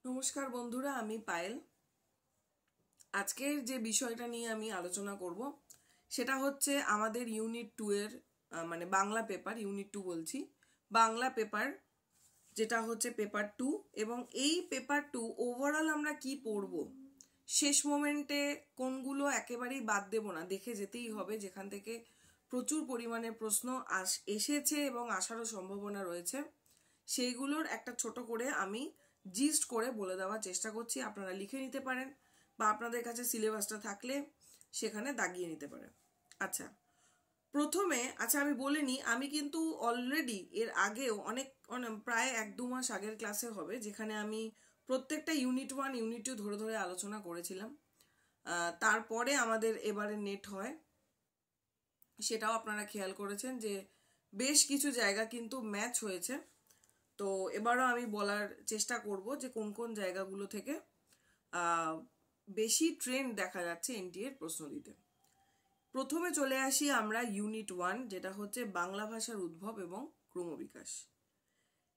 নমস্কার বন্ধুরা, আমি পায়েল। আজকের যে বিষয়টা নিয়ে আমি আলোচনা করব সেটা হচ্ছে আমাদের ইউনিট 2 এর মানে বাংলা পেপার, ইউনিট 2 বলছি, বাংলা পেপার, যেটা হচ্ছে পেপার 2। এবং এই পেপার 2 ওভারঅল আমরা কি পড়ব, শেষ মোমেন্টে কোনগুলো একেবারেই বাদ দেব না, দেখে যেতেই হবে, যেখান থেকে প্রচুর পরিমাণে প্রশ্ন এসেছে এবং আসারও সম্ভাবনা রয়েছে, সেইগুলোর একটা ছোট করে আমি জিস্ট করে বলে দেওয়ার চেষ্টা করছি। আপনারা লিখে নিতে পারেন বা আপনাদের কাছে সিলেবাসটা থাকলে সেখানে দাগিয়ে নিতে পারেন। আচ্ছা, প্রথমে আমি বলে নিই, আমি কিন্তু অলরেডি এর আগেও অনেক প্রায় 1-2 মাস আগের ক্লাসে হবে, যেখানে আমি প্রত্যেকটা ইউনিট 1 ইউনিট 2 ধরে ধরে আলোচনা করেছিলাম। তারপরে আমাদের এবারে নেট হয়, সেটাও আপনারা খেয়াল করেছেন যে বেশ কিছু জায়গা কিন্তু ম্যাচ হয়েছে। তো এবারও আমি বলার চেষ্টা করব যে কোন কোন জায়গাগুলো থেকে বেশি ট্রেন্ড দেখা যাচ্ছে এনটিএ এর প্রশ্ন দিতে। প্রথমে চলে আসি আমরা ইউনিট 1, যেটা হচ্ছে বাংলা ভাষার উদ্ভব এবং ক্রমবিকাশ।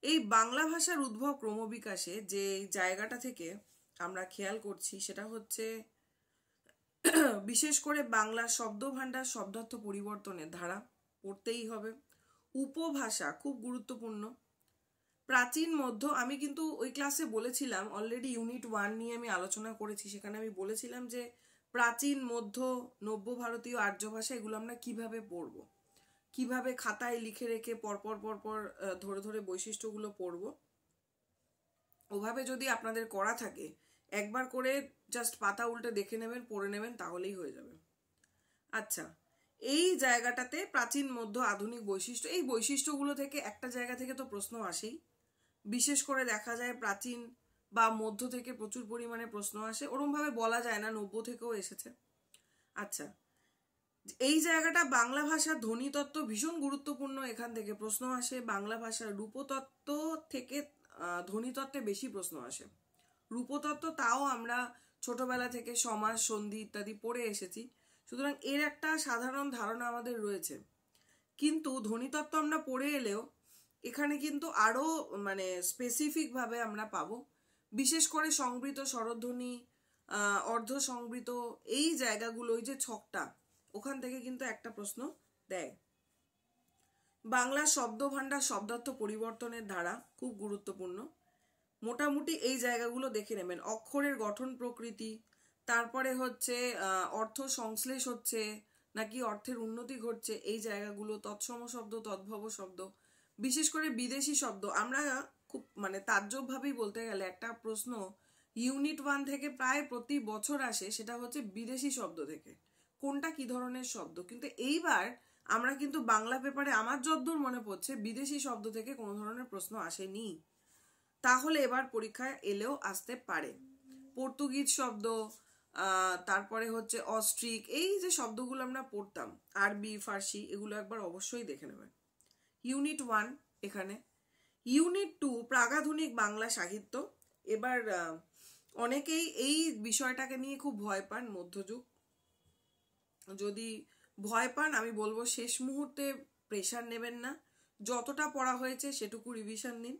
এই বাংলা ভাষার উদ্ভব ক্রমবিকাশে যে জায়গাটা থেকে আমরা খেয়াল করছি সেটা হচ্ছে বিশেষ করে বাংলা শব্দভাণ্ডার শব্দার্থ পরিবর্তনের ধারা পড়তেই হবে। উপভাষা খুব গুরুত্বপূর্ণ। প্রাচীন মধ্য, আমি কিন্তু ওই ক্লাসে বলেছিলাম, অলরেডি ইউনিট 1 নিয়ে আমি আলোচনা করেছি, সেখানে আমি বলেছিলাম যে প্রাচীন মধ্য নব্য ভারতীয় আর্য ভাষা এগুলো আমরা কিভাবে পড়বো, কিভাবে খাতায় লিখে রেখে পরপর পরপর ধরে ধরে বৈশিষ্ট্যগুলো পড়বো। ওভাবে যদি আপনাদের করা থাকে, একবার করে জাস্ট পাতা উল্টে দেখে নেবেন, পড়ে নেবেন, তাহলেই হয়ে যাবে। আচ্ছা, এই জায়গাটাতে প্রাচীন মধ্য আধুনিক বৈশিষ্ট্য, এই বৈশিষ্ট্যগুলো থেকে একটা জায়গা থেকে তো প্রশ্ন আসেই। বিশেষ করে দেখা যায় প্রাচীন বা মধ্য থেকে প্রচুর পরিমাণে প্রশ্ন আসে, ওরমভাবে বলা যায় না, নব্য থেকেও এসেছে। আচ্ছা, এই জায়গাটা বাংলা ভাষার ধ্বনিতত্ত্ব ভীষণ গুরুত্বপূর্ণ, এখান থেকে প্রশ্ন আসে। বাংলা ভাষার রূপতত্ত্ব থেকে ধ্বনিতত্ত্বে বেশি প্রশ্ন আসে। রূপতত্ত্ব তাও আমরা ছোটবেলা থেকে সমাস সন্ধি ইত্যাদি পড়ে এসেছি, সুতরাং এর একটা সাধারণ ধারণা আমাদের রয়েছে। কিন্তু ধ্বনিতত্ত্ব আমরা পড়ে এলেও এখানে কিন্তু আরো স্পেসিফিক ভাবে আমরা পাবো। বিশেষ করে সংবৃত, স্বরধ্বনি, অর্ধ সংবৃত, এই জায়গাগুলো, ওই যে ছকটা, ওখান থেকে কিন্তু একটা প্রশ্ন দেয়। বাংলা শব্দভাণ্ডার শব্দার্থ পরিবর্তনের ধারা খুব গুরুত্বপূর্ণ। মোটামুটি এই জায়গাগুলো দেখে নেবেন। অক্ষরের গঠন প্রকৃতি, তারপরে হচ্ছে অর্থ সংশ্লেষ হচ্ছে নাকি অর্থের উন্নতি ঘটছে, এই জায়গাগুলো, তৎসম শব্দ, তদ্ভব শব্দ, বিশেষ করে বিদেশি শব্দ। আমরা খুব তাজ্জব ভাবেই বলতে গেলে একটা প্রশ্ন ইউনিট 1 থেকে প্রায় প্রতি বছর আসে, সেটা হচ্ছে বিদেশি শব্দ থেকে কোনটা কি ধরনের শব্দ। কিন্তু এইবার আমরা কিন্তু বাংলা পেপারে আমার যতদূর মনে পড়ছে বিদেশি শব্দ থেকে কোনো ধরনের প্রশ্ন আসেনি। তাহলে এবার পরীক্ষায় এলেও আসতে পারে। পর্তুগিজ শব্দ, তারপরে হচ্ছে অস্ট্রিক, এই যে শব্দগুলো আমরা পড়তাম, আরবি, ফার্সি, এগুলো একবার অবশ্যই দেখে নেবেন। ইউনিট 1 এখানে। ইউনিট 2 প্রাগাধুনিক বাংলা সাহিত্য। এবার অনেকেই এই বিষয়টাকে নিয়ে খুব ভয় পান, মধ্যযুগ। যদি ভয় পান, আমি বলবো শেষ মুহূর্তে প্রেশার নেবেন না, যতটা পড়া হয়েছে সেটুকু রিভিশন নিন।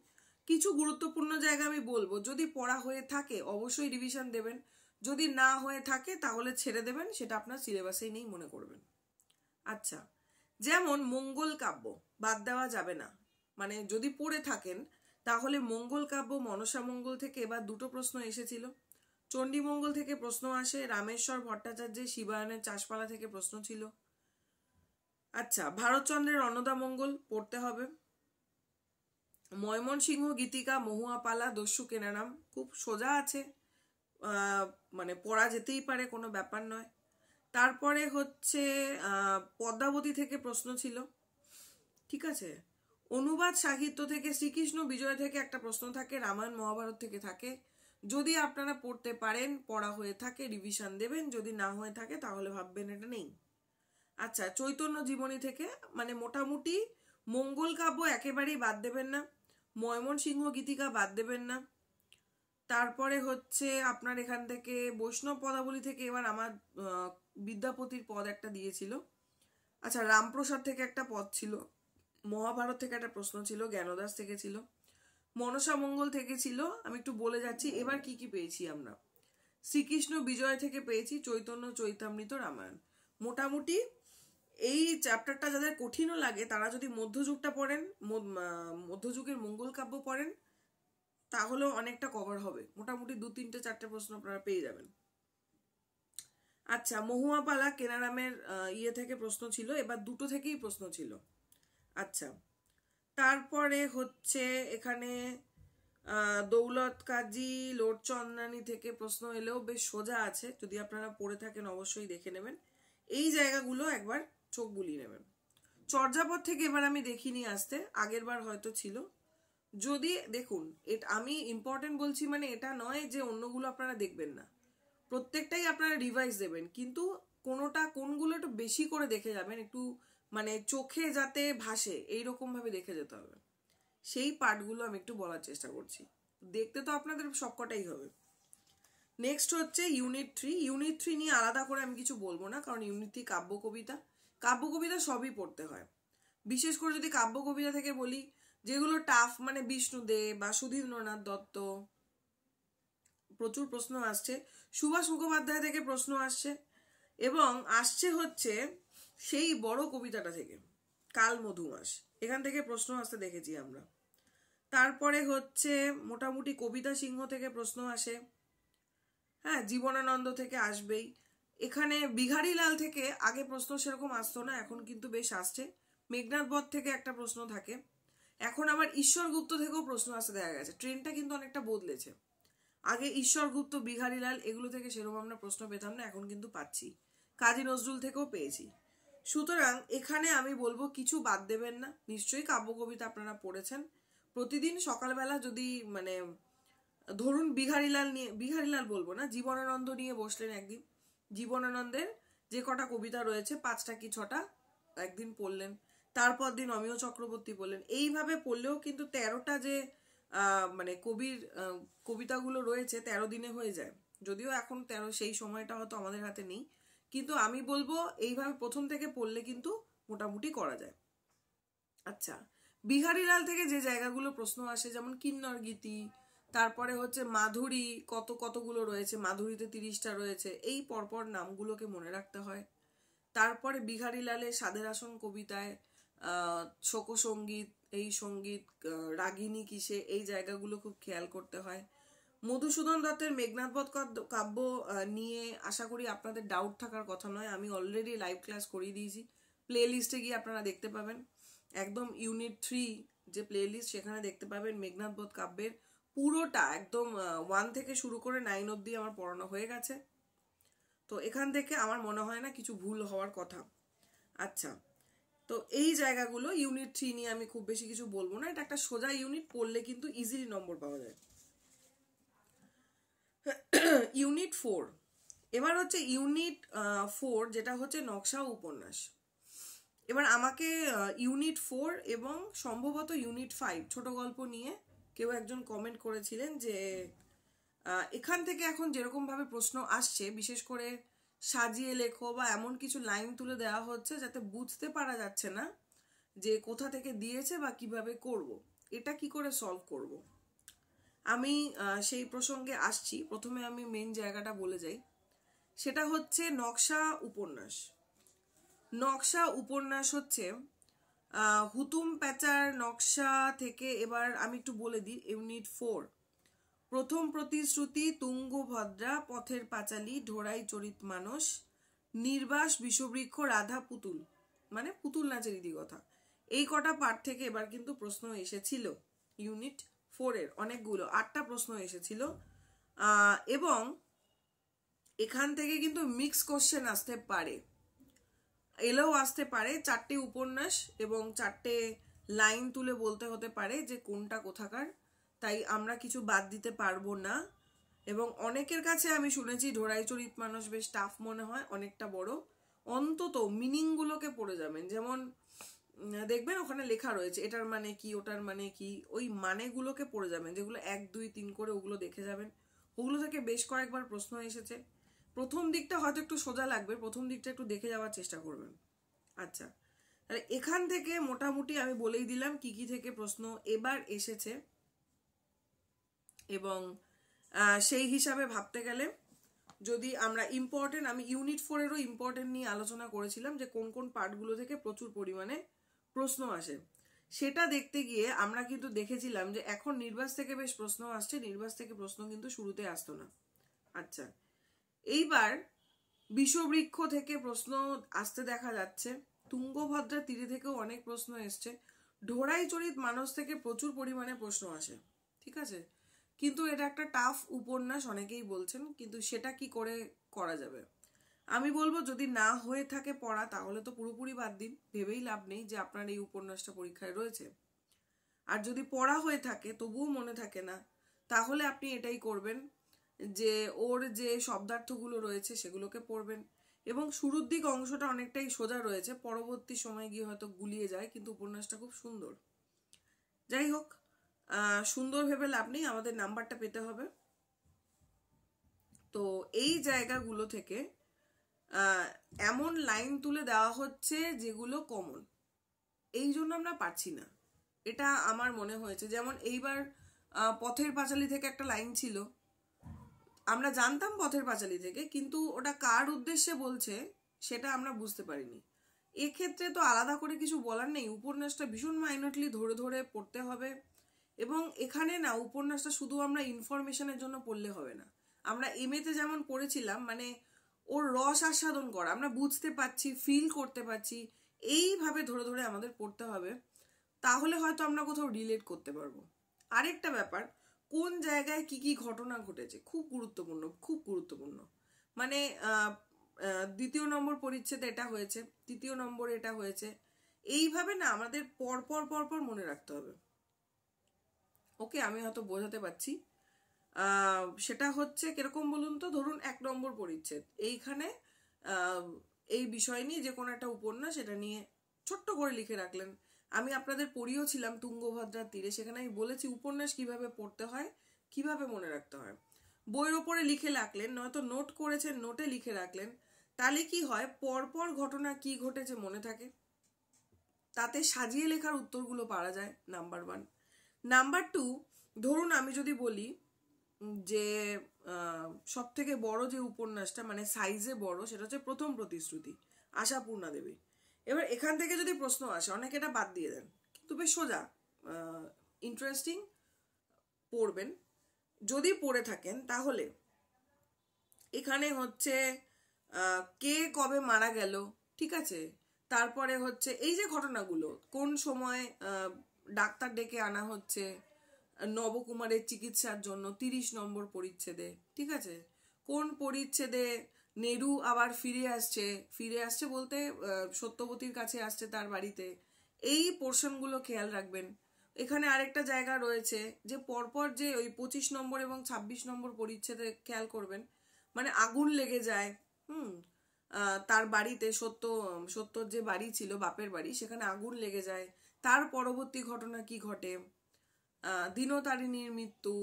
কিছু গুরুত্বপূর্ণ জায়গা আমি বলবো, যদি পড়া হয়ে থাকে অবশ্যই রিভিশন দেবেন, যদি না হয়ে থাকে তাহলে ছেড়ে দেবেন, সেটা আপনার সিলেবাসেই নেই মনে করবেন। আচ্ছা, যেমন মঙ্গল কাব্য বাদ দেওয়া যাবে না, যদি পড়ে থাকেন তাহলে মঙ্গল কাব্য, মনসা মঙ্গল থেকে এবার 2টো প্রশ্ন এসেছিল। চণ্ডীমঙ্গল থেকে প্রশ্ন আসে, রামেশ্বর ভট্টাচার্যের শিবায়নের চাষপালা থেকে প্রশ্ন ছিল। আচ্ছা, ভারতচন্দ্রের অন্নদামঙ্গল পড়তে হবে। ময়মনসিংহ গীতিকা, মহুয়া পালা, দস্যু কেনারাম, খুব সোজা আছে, পড়া যেতেই পারে, কোনো ব্যাপার নয়। তারপরে হচ্ছে পদ্মাবতী থেকে প্রশ্ন ছিল, ঠিক আছে। অনুবাদ সাহিত্য থেকে শ্রীকৃষ্ণ বিজয় থেকে একটা প্রশ্ন থাকে, রামায়ণ মহাভারত থেকে থাকে। যদি আপনারা পড়তে পারেন, পড়া হয়ে থাকে, রিভিশন দেবেন, যদি না হয়ে থাকে তাহলে ভাববেন এটা নেই। আচ্ছা, চৈতন্য জীবনী থেকে, মোটামুটি মঙ্গল কাব্য একেবারেই বাদ দেবেন না, ময়মনসিংহ গীতিকা বাদ দেবেন না। তারপরে হচ্ছে আপনার এখান থেকে বৈষ্ণব পদাবলী থেকে, এবার আমার বিদ্যাপতির পদ একটা দিয়েছিল, আচ্ছা, রামপ্রসাদ থেকে একটা পদ ছিল, মহাভারত থেকে একটা প্রশ্ন ছিল, জ্ঞানদাস থেকে ছিল, মনসা মঙ্গল থেকে ছিল। আমি একটু বলে যাচ্ছি এবার কি কি পেয়েছি আমরা। শ্রীকৃষ্ণ বিজয় থেকে পেয়েছি চৈতন্য চৈতামৃত রামায়ণ। মোটামুটি এই চ্যাপ্টারটা যাদের কঠিনও লাগে তারা যদি মধ্যযুগটা পড়েন, মধ্যযুগের মঙ্গল কাব্য পড়েন, তাহলেও অনেকটা কভার হবে। মোটামুটি 2-3-4টে প্রশ্ন আপনারা পেয়ে যাবেন। আচ্ছা, মহুয়াপালা কেনারামের ইয়ে থেকে প্রশ্ন ছিল, এবার 2টো থেকেই প্রশ্ন ছিল। আচ্ছা, তারপরে হচ্ছে এখানে দৌলত কাজী লোটচন্দানি থেকে প্রশ্ন এলেও বেশ সোজা আছে, যদি আপনারা পড়ে থাকেন অবশ্যই দেখে নেবেন। এই জায়গাগুলো একবার চোখ বুলিয়ে নেবেন। চর্যাপদ থেকে এবার আমি দেখিনি আসতে, আগের বার হয়তো ছিল। যদি দেখুন, এটা আমি ইম্পর্টেন্ট বলছি মানে এটা নয় যে অন্যগুলো আপনারা দেখবেন না, প্রত্যেকটাই আপনারা রিভাইজ দেবেন, কিন্তু কোনগুলো একটু বেশি করে দেখে যাবেন, একটু মানে চোখে যাতে ভাসে এইরকম ভাবে দেখে যেতে হবে। সেই পার্টগুলো আমি একটু বলার চেষ্টা করছি। দেখতে তো আপনাদের সবকটাই হবে। নেক্সট হচ্ছে ইউনিট 3। ইউনিট 3 নিয়ে আলাদা করে আমি কিছু বলবো না, কারণ ইউনিট 3 কাব্য কবিতা সবই পড়তে হয়। বিশেষ করে যদি কাব্য কবিতা থেকে বলি, যেগুলো টাফ, মানে বিষ্ণুদেব বা সুধীন্দ্রনাথ দত্ত, প্রচুর প্রশ্ন আসছে। সুভাষ মুখোপাধ্যায় থেকে প্রশ্ন আসছে, এবং আসছে হচ্ছে সেই বড় কবিতাটা থেকে, কাল মধুমাস, এখান থেকে প্রশ্ন আসতে দেখেছি আমরা। তারপরে হচ্ছে মোটামুটি কবিতা সিংহ থেকে প্রশ্ন আসে, হ্যাঁ, জীবনানন্দ থেকে আসবেই। এখানে বিহারীলাল থেকে আগে প্রশ্ন সেরকম আসতো না, এখন কিন্তু বেশ আসছে। মেঘনাথ বধ থেকে একটা প্রশ্ন থাকে, এখন আবার ঈশ্বর গুপ্ত থেকেও প্রশ্ন আসতে দেখা গেছে। ট্রেনটা কিন্তু অনেকটা বদলেছে। আগে ঈশ্বর গুপ্ত, বিহারীলাল এগুলো থেকে সেরকম আমরা প্রশ্ন পেতাম না, এখন কিন্তু পাচ্ছি। কাজী নজরুল থেকেও পেয়েছি। সুতরাং এখানে আমি বলবো কিছু বাদ দেবেন না। নিশ্চয়ই কাব্য কবিতা আপনারা পড়েছেন। প্রতিদিন সকালবেলা যদি মানে ধরুন বিহারীলাল বলবো না, জীবনানন্দ নিয়ে বসলেন একদিন, জীবনানন্দের যে কটা কবিতা রয়েছে 5টা কি 6টা একদিন পড়লেন, তারপর দিন অমিয় চক্রবর্তী পড়লেন। এইভাবে পড়লেও কিন্তু 13টা যে মানে কবির কবিতাগুলো রয়েছে 13 দিনে হয়ে যায়। যদিও এখন 13 সেই সময়টা হয়তো আমাদের হাতে নেই, কিন্তু আমি বলবো এইভাবে প্রথম থেকে পড়লে কিন্তু মোটামুটি করা যায়। আচ্ছা, বিহারীলাল থেকে যে জায়গাগুলো প্রশ্ন আসে, যেমন কিন্নর গীতি, তারপরে হচ্ছে মাধুরী, কতগুলো রয়েছে, মাধুরীতে 30টা রয়েছে, এই পরপর নামগুলোকে মনে রাখতে হয়। তারপরে বিহারীলালের সাধের আসন কবিতায় শোকসঙ্গীত, এই সঙ্গীত, রাগিনী কিসে, এই জায়গাগুলো খুব খেয়াল করতে হয়। মধুসূদন দত্তের মেঘনাথ বধ কাব্য নিয়ে আশা করি আপনাদের ডাউট থাকার কথা নয়, আমি অলরেডি লাইভ ক্লাস করিয়ে দিয়েছি। প্লে লিস্টে গিয়ে আপনারা দেখতে পাবেন, একদম ইউনিট 3 যে প্লে লিস্ট, সেখানে দেখতে পাবেন মেঘনাথ বধ কাব্যের পুরোটা একদম 1 থেকে শুরু করে 9 অব্দি আমার পড়ানো হয়ে গেছে। তো এখান থেকে আমার মনে হয় না কিছু ভুল হওয়ার কথা। আচ্ছা, তো এই জায়গাগুলো ইউনিট 3 নিয়ে আমি খুব বেশি কিছু বলবো না, এটা একটা সোজা ইউনিট, পড়লে কিন্তু ইজিলি নম্বর পাওয়া যায়। ইউনিট 4, এবার হচ্ছে ইউনিট 4 যেটা হচ্ছে নকশা উপন্যাস। এবার আমাকে ইউনিট 4 এবং সম্ভবত ইউনিট 5 ছোট গল্প নিয়ে কেউ একজন কমেন্ট করেছিলেন যে এখান থেকে এখন যেরকম ভাবে প্রশ্ন আসছে, বিশেষ করে সাজিয়ে লেখো বা এমন কিছু লাইন তুলে দেওয়া হচ্ছে যাতে বুঝতে পারা যাচ্ছে না যে কোথা থেকে দিয়েছে বা কিভাবে করব, এটা কি করে সলভ করব। আমি সেই প্রসঙ্গে আসছি। প্রথমে আমি মেন জায়গাটা বলে যাই, সেটা হচ্ছে নকশা উপন্যাস। নকশা উপন্যাস হচ্ছে হুতুম প্যাচার নকশা থেকে। এবার আমি একটু বলে দিই, ইউনিট 4 প্রথম প্রতিশ্রুতি, তুঙ্গভদ্রা, পথের পাঁচালী, ঢোড়াই চরিত মানস, নির্বাস, বিষবৃক্ষ, রাধা, পুতুল, মানে পুতুল নাচের ইতিকথা, এই কটা পাঠ থেকে এবার কিন্তু প্রশ্ন এসেছিল। ইউনিট 4 এর অনেকগুলো 8টা প্রশ্ন এসেছিল, এবং এখান থেকে কিন্তু মিক্স কোশ্চেন আসতে পারে, এলেও আসতে পারে। 4টে উপন্যাস এবং 4টে লাইন তুলে বলতে হতে পারে যে কোনটা কোথাকার, তাই আমরা কিছু বাদ দিতে পারবো না। এবং অনেকের কাছে আমি শুনেছি ঢোড়াই চরিত মানুষ বেশ টাফ মনে হয়, অনেকটা বড়। অন্তত মিনিংগুলোকে পড়ে যাবেন, যেমন দেখবেন ওখানে লেখা রয়েছে এটার মানে কি, ওটার মানে কি, ওই মানেগুলোকে পড়ে যাবেন, যেগুলো 1, 2, 3 করে ওগুলো দেখে যাবেন। ওগুলো থেকে বেশ কয়েকবার প্রশ্ন এসেছে। প্রথম দিকটা হয়তো একটু সোজা লাগবে, প্রথম দিকটা একটু দেখে যাওয়ার চেষ্টা করবেন। আচ্ছা, তাহলে এখান থেকে মোটামুটি আমি বলেই দিলাম কি কি থেকে প্রশ্ন এবার এসেছে, এবং সেই হিসাবে ভাবতে গেলে যদি আমরা ইম্পর্টেন্ট, আমি ইউনিট 4-এরও ইম্পর্টেন্ট নিয়ে আলোচনা করেছিলাম যে কোন কোন পার্টগুলো থেকে প্রচুর পরিমাণে প্রশ্ন আসে, সেটা দেখতে গিয়ে আমরা কিন্তু দেখেছিলাম যে এখন নির্বাস থেকে বেশ প্রশ্ন আসছে, নির্বাস থেকে প্রশ্ন কিন্তু শুরুতে আসতো না। আচ্ছা, এইবার বিষবৃক্ষ থেকে প্রশ্ন আসতে দেখা যাচ্ছে, তুঙ্গভদ্রা তীরে থেকেও অনেক প্রশ্ন এসছে, ঢোড়াই চরিত মানস থেকে প্রচুর পরিমাণে প্রশ্ন আসে, ঠিক আছে, কিন্তু এটা একটা টাফ উপন্যাস অনেকেই বলছেন, কিন্তু সেটা কি করে করা যাবে? আমি বলবো যদি না হয়ে থাকে পড়া তাহলে তো পুরোপুরি বাদ দিন, ভেবেই লাভ নেই যে আপনার এই উপন্যাসটা পরীক্ষায় রয়েছে। আর যদি পড়া হয়ে থাকে তবুও মনে থাকে না, তাহলে আপনি এটাই করবেন যে ওর যে শব্দার্থগুলো রয়েছে সেগুলোকে পড়বেন, এবং শুরুর দিক অংশটা অনেকটাই সোজা রয়েছে, পরবর্তী সময় গিয়ে হয়তো গুলিয়ে যায়, কিন্তু উপন্যাসটা খুব সুন্দর। যাই হোক, সুন্দর ভেবে লাভ নেই, আমাদের নাম্বারটা পেতে হবে। তো এই জায়গাগুলো থেকে এমন লাইন তুলে দেওয়া হচ্ছে যেগুলো কমন, এই জন্য আমরা পারছি না, এটা আমার মনে হয়েছে। যেমন এইবার পথের পাঁচালী থেকে একটা লাইন ছিল, আমরা জানতাম পথের পাঁচালী থেকে, কিন্তু ওটা কার উদ্দেশ্যে বলছে সেটা আমরা বুঝতে পারিনি। এক্ষেত্রে তো আলাদা করে কিছু বলার নেই, উপন্যাসটা ভীষণ মাইনরলি ধরে ধরে পড়তে হবে, এবং এখানে না উপন্যাসটা শুধু আমরা ইনফরমেশনের জন্য পড়লে হবে না, আমরা এমএতে যেমন পড়েছিলাম, মানে ওর রস আস্বাদন করা, আমরা বুঝতে পারছি, ফিল করতে পারছি, এইভাবে ধরে ধরে আমাদের পড়তে হবে, তাহলে হয়তো আমরা কোথাও রিলেট করতে পারবো। আরেকটা ব্যাপার, কোন জায়গায় কি কি ঘটনা ঘটেছে, খুব গুরুত্বপূর্ণ, খুব গুরুত্বপূর্ণ। মানে দ্বিতীয় নম্বর পরিচ্ছেদে এটা হয়েছে, তৃতীয় নম্বরে এটা হয়েছে, এইভাবে না আমাদের পরপর পরপর মনে রাখতে হবে। ওকে, আমি হয়তো বোঝাতে পারছি। সেটা হচ্ছে কিরকম বলুন তো, ধরুন 1 নম্বর পরিচ্ছেদ, এইখানে এই বিষয় নিয়ে যে কোনো একটা উপন্যাস সেটা নিয়ে ছোট্ট করে লিখে রাখলেন। আমি আপনাদের পড়িয়েও ছিলাম তুঙ্গভদ্রার তীরে, সেখানে আমি বলেছি উপন্যাস কিভাবে পড়তে হয়, কিভাবে মনে রাখতে হয়। বইয়ের ওপরে লিখে রাখলেন, নয়তো নোট করেছেন নোটে লিখে রাখলেন, তাহলে কি হয়, পরপর ঘটনা কি ঘটেছে মনে থাকে, তাতে সাজিয়ে লেখার উত্তরগুলো পাওয়া যায়, নাম্বার 1। নাম্বার 2, ধরুন আমি যদি বলি যে সব থেকে বড় যে উপন্যাসটা, মানে সাইজে বড়, সেটা হচ্ছে প্রথম প্রতিশ্রুতি, আশাপূর্ণা দেবী। এবার এখান থেকে যদি প্রশ্ন আসে, অনেকে এটা বাদ দিয়ে দেন, কিন্তু বেশ সোজা, ইন্টারেস্টিং, পড়বেন যদি পড়ে থাকেন। তাহলে এখানে হচ্ছে কে কবে মারা গেল, ঠিক আছে, তারপরে হচ্ছে এই যে ঘটনাগুলো, কোন সময় ডাক্তার ডেকে আনা হচ্ছে নবকুমারের চিকিৎসার জন্য 30 নম্বর পরিচ্ছেদে, ঠিক আছে, কোন পরিচ্ছেদে নেরু আবার ফিরে আসছে বলতে সত্যবতীর কাছে আসছে তার বাড়িতে, এই পোর্শনগুলো খেয়াল রাখবেন। এখানে আরেকটা জায়গা রয়েছে যে পরপর যে ওই 25 নম্বর এবং 26 নম্বর পরিচ্ছেদে খেয়াল করবেন, মানে আগুন লেগে যায় তার বাড়িতে, সত্যর যে বাড়ি ছিল বাপের বাড়ি, সেখানে আগুন লেগে যায়, তার পরবর্তী ঘটনা কি ঘটে, দিনতারিণীর মৃত্যু,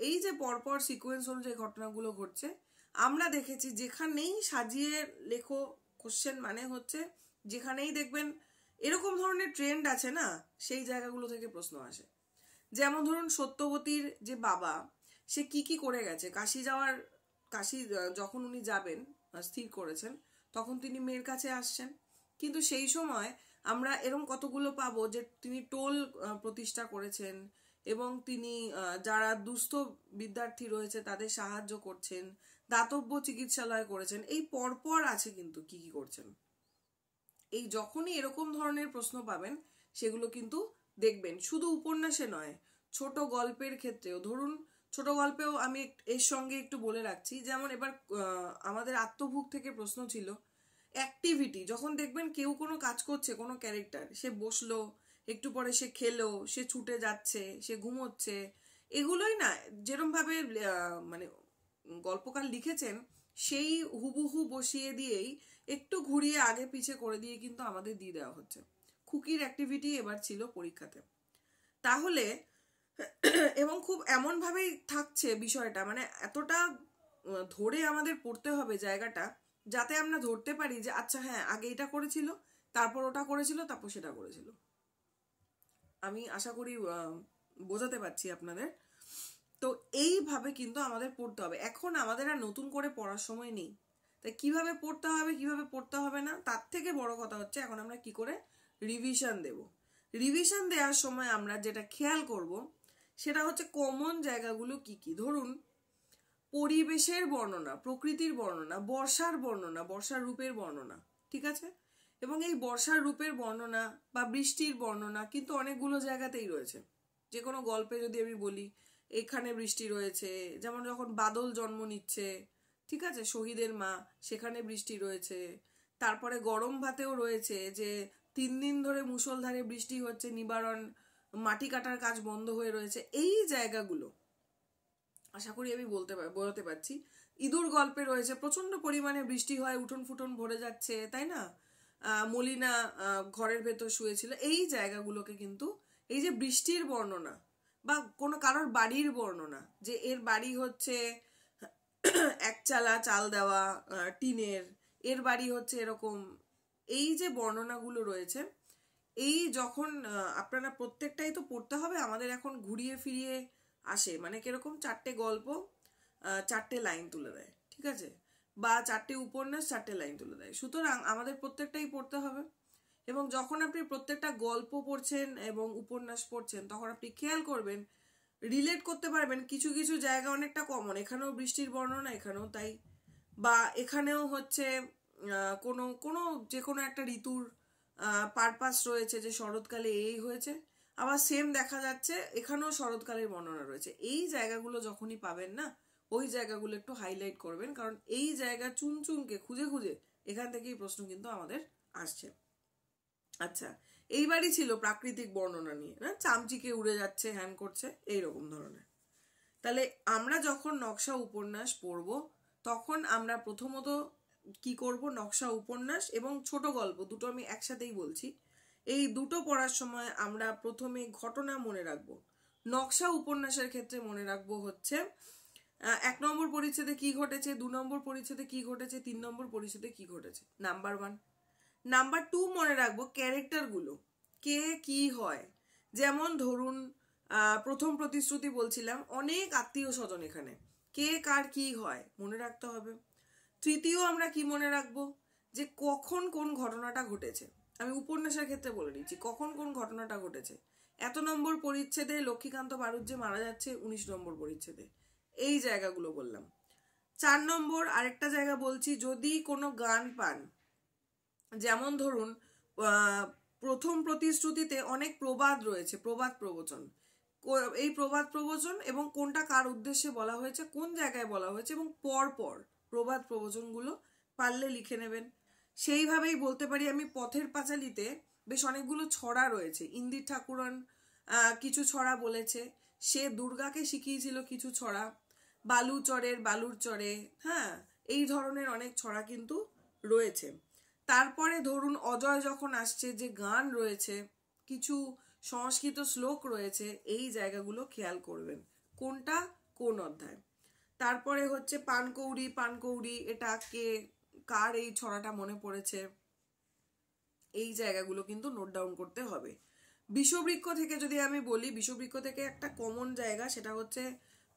এই যে পরপর সিকোয়েন্স অনুযায়ী ঘটনাগুলো ঘটছে, আমরা দেখেছি যেখানেই সাজিয়ে লেখো কোশ্চেন, মানে হচ্ছে যেখানেই দেখবেন এরকম ধরনের ট্রেন্ড আছে না, সেই জায়গাগুলো থেকে প্রশ্ন আসে। যেমন ধরুন সত্যবতীর যে বাবা, সে কি কি করে গেছে, কাশি যখন উনি যাবেন স্থির করেছেন, তখন তিনি মেয়ের কাছে আসছেন, কিন্তু সেই সময় আমরা এরকম কতগুলো পাবো যে তিনি টোল প্রতিষ্ঠা করেছেন, এবং তিনি যারা দুস্থ বিদ্যার্থী রয়েছে তাদের সাহায্য করছেন, দাতব্য চিকিৎসালয় করেছেন, এই পরপর আছে কিন্তু কি কি করছেন। এই যখনই এরকম ধরনের প্রশ্ন পাবেন সেগুলো কিন্তু দেখবেন, শুধু উপন্যাসে নয়, ছোট গল্পের ক্ষেত্রেও। ধরুন ছোট গল্পেও আমি এর সঙ্গে একটু বলে রাখছি, যেমন এবার আমাদের আত্মভুক থেকে প্রশ্ন ছিল অ্যাক্টিভিটি, যখন দেখবেন কেউ কোনো কাজ করছে, কোনো ক্যারেক্টার, সে বসলো, একটু পরে সে খেলো, সে ছুটে যাচ্ছে, সে ঘুমোচ্ছে, এগুলোই না যেরকম ভাবে মানে গল্পকার লিখেছেন সেই হুবহু বসিয়ে দিয়েই একটু ঘুরিয়ে আগে পিছে করে দিয়ে কিন্তু আমাদের দিয়ে দেওয়া হচ্ছে। খুকির অ্যাক্টিভিটি এবার ছিল পরীক্ষাতে, তাহলে এবং খুব এমন ভাবেই থাকছে বিষয়টা, মানে এতটা ধরে আমাদের পড়তে হবে জায়গাটা, যাতে আমরা ধরতে পারি যে আচ্ছা হ্যাঁ আগে এটা করেছিল, তারপর ওটা করেছিল, তারপর সেটা করেছিল। আমি আশা করি বোঝাতে পারছি আপনাদের। তো এইভাবে কিন্তু আমাদের পড়তে হবে। এখন আমাদের আর নতুন করে পড়ার সময় নেই, তাই কিভাবে পড়তে হবে কিভাবে পড়তে হবে না, তার থেকে বড় কথা হচ্ছে এখন আমরা কি করে রিভিশন দেব। রিভিশন দেওয়ার সময় আমরা যেটা খেয়াল করব সেটা হচ্ছে কমন জায়গাগুলো কি কি। ধরুন পরিবেশের বর্ণনা, প্রকৃতির বর্ণনা, বর্ষার বর্ণনা, বর্ষার রূপের বর্ণনা, ঠিক আছে? এবং এই বর্ষার রূপের বর্ণনা বা বৃষ্টির বর্ণনা কিন্তু অনেকগুলো জায়গাতেই রয়েছে। যে কোনো গল্পে যদি আমি বলি এখানে বৃষ্টি রয়েছে, যেমন যখন বাদল জন্ম নিচ্ছে, ঠিক আছে, শহীদের মা, সেখানে বৃষ্টি রয়েছে। তারপরে গরম ভাতেও রয়েছে যে 3 দিন ধরে মুষলধারে বৃষ্টি হচ্ছে, নিবারণ, মাটি কাটার কাজ বন্ধ হয়ে রয়েছে। এই জায়গাগুলো আশা করি আমি বলতে পারছি। ইঁদুর গল্পে রয়েছে প্রচন্ড পরিমাণে বৃষ্টি হয়, উঠোন ফুটন ভরে যাচ্ছে, তাই না? মলিনা ঘরের ভেতর শুয়েছিল। এই জায়গাগুলোকে কিন্তু এই যে বৃষ্টির বর্ণনা বা কোনো কারোর বাড়ির বর্ণনা, যে এর বাড়ি হচ্ছে একচালা চাল দেওয়া টিনের, এর বাড়ি হচ্ছে এরকম, এই যে বর্ণনাগুলো রয়েছে, এই যখন আপনারা প্রত্যেকটাই তো পড়তে হবে। আমাদের এখন ঘুরিয়ে ফিরিয়ে আসে, মানে কিরকম 4টে গল্প 4টে লাইন তুলে দেয়, ঠিক আছে, বা 4টে উপন্যাস 4টে লাইন তুলে দেয়। সুতরাং আমাদের প্রত্যেকটাই পড়তে হবে। এবং যখন আপনি প্রত্যেকটা গল্প পড়ছেন এবং উপন্যাস পড়ছেন তখন আপনি খেয়াল করবেন, রিলেট করতে পারবেন কিছু কিছু জায়গা অনেকটা কমন, এখানেও বৃষ্টির বর্ণনা, এখানেও তাই, বা এখানেও হচ্ছে কোনো কোনো যে কোনো একটা ঋতুর পারপাস রয়েছে, যে শরৎকালে এই হয়েছে, আবার সেম দেখা যাচ্ছে এখানেও শরৎকালের বর্ণনা রয়েছে। এই জায়গাগুলো যখনই পাবেন না, ওই জায়গাগুলো একটু হাইলাইট করবেন, কারণ এই জায়গা চুনচুনকে খুঁজে খুঁজে এখান থেকেই প্রশ্ন কিন্তু আমাদের আসছে। আচ্ছা, এইবারই ছিল প্রাকৃতিক বর্ণনা নিয়ে, না চামচিকে উড়ে যাচ্ছে, হ্যান করছে, এইরকম ধরনের। তাহলে আমরা যখন নকশা উপন্যাস পড়ব তখন আমরা প্রথমত কি করব, নকশা উপন্যাস এবং ছোট গল্প দুটো আমি একসাথেই বলছি, এই দুটো পড়ার সময় আমরা প্রথমে ঘটনা মনে রাখবো। নকশা উপন্যাসের ক্ষেত্রে মনে রাখবো হচ্ছে 1 নম্বর পরিচ্ছেদে কি ঘটেছে, 2 নম্বর পরিচ্ছেদে কি ঘটেছে, 3 নম্বর পরিচ্ছেদে কি ঘটেছে, নাম্বার 1। নাম্বার 2 মনে রাখবো ক্যারেক্টারগুলো, কে কি হয়। যেমন ধরুন প্রথম প্রতিশ্রুতি বলছিলাম, অনেক আত্মীয় স্বজন, এখানে কে কার কি হয় মনে রাখতে হবে। তৃতীয় আমরা কি মনে রাখবো, যে কখন কোন ঘটনাটা ঘটেছে। আমি উপন্যাসের ক্ষেত্রে বলে দিচ্ছি কখন কোন ঘটনাটা ঘটেছে। এত নম্বর পরিচ্ছেদে লক্ষ্মীকান্ত বাড়ুজ্যে মারা যাচ্ছে, 19 নম্বর পরিচ্ছেদে, এই জায়গাগুলো বললাম। 4 নম্বর আরেকটা জায়গা বলছি, যদি কোনো গান পান, যেমন ধরুন প্রথম প্রতিশ্রুতিতে অনেক প্রবাদ রয়েছে, প্রবাদ প্রবচন, এই প্রবাদ প্রবচন এবং কোনটা কার উদ্দেশ্যে বলা হয়েছে, কোন জায়গায় বলা হয়েছে, এবং পর পর প্রবাদ প্রবচনগুলো পারলে লিখে নেবেন। সেইভাবেই বলতে পারি আমি পথের পাঁচালীতে বেশ অনেকগুলো ছড়া রয়েছে। ইন্দির ঠাকুরন কিছু ছড়া বলেছে, সে দুর্গাকে শিখিয়েছিল কিছু ছড়া, বালুচরের বালুর চরে, হ্যাঁ, এই ধরনের অনেক ছড়া কিন্তু রয়েছে। তারপরে ধরুন অজয় যখন আসছে, যে গান রয়েছে, কিছু সংস্কৃত শ্লোক রয়েছে, এই জায়গাগুলো খেয়াল করবেন কোনটা কোন অধ্যায়। তারপরে হচ্ছে পানকৌড়ি, পানকৌড়ি এটা কে, কার এই ছড়াটা মনে পড়েছে, এই জায়গাগুলো কিন্তু নোট ডাউন করতে হবে। বিষবৃক্ষ থেকে যদি আমি বলি, বিষবৃক্ষ থেকে একটা কমন জায়গা, সেটা হচ্ছে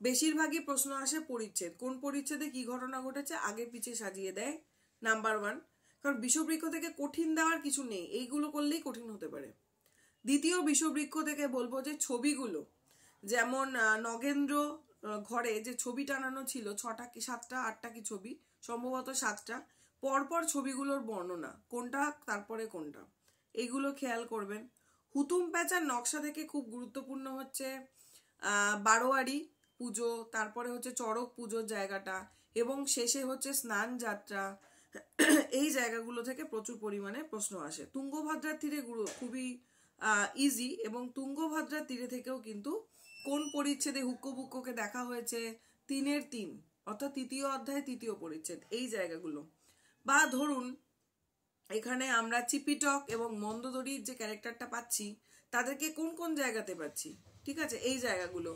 বেশিরভাগই প্রশ্ন আসে পরিচ্ছেদ, কোন পরিচ্ছেদে কি ঘটনা ঘটেছে আগে পিছে সাজিয়ে দেয়, নাম্বার 1। কারণ বিষবৃক্ষ থেকে কঠিন দেওয়ার কিছু নেই, এইগুলো করলেই কঠিন হতে পারে। দ্বিতীয় বিষবৃক্ষ থেকে বলবো যে ছবিগুলো, যেমন নগেন্দ্র ঘরে যে ছবি টানানো ছিল, 6টা কি 7টা 8টা কি ছবি, সম্ভবত 7টা, পরপর ছবিগুলোর বর্ণনা, কোনটা তারপরে কোনটা, এইগুলো খেয়াল করবেন। হুতুম প্যাঁচার নকশা থেকে খুব গুরুত্বপূর্ণ হচ্ছে বারোয়ারি পুজো, তারপরে হচ্ছে চড়ক পুজোর জায়গাটা, এবং শেষে হচ্ছে স্নান যাত্রা। এই জায়গাগুলো থেকে প্রচুর পরিমাণে প্রশ্ন আসে। তুঙ্গভদ্রার তীরে খুবই ইজি, এবং তুঙ্গভদ্রার তীরে থেকেও কিন্তু কোন পরিচ্ছেদে হুক্কোবুক্কোকে দেখা হয়েছে, 3-এর 3, অর্থাৎ 3য় অধ্যায় 3য় পরিচ্ছেদ, এই জায়গাগুলো। বা ধরুন এখানে আমরা চিপিটক এবং মন্দোদরির যে ক্যারেক্টারটা পাচ্ছি, তাদেরকে কোন কোন জায়গাতে পাচ্ছি, ঠিক আছে, এই জায়গাগুলো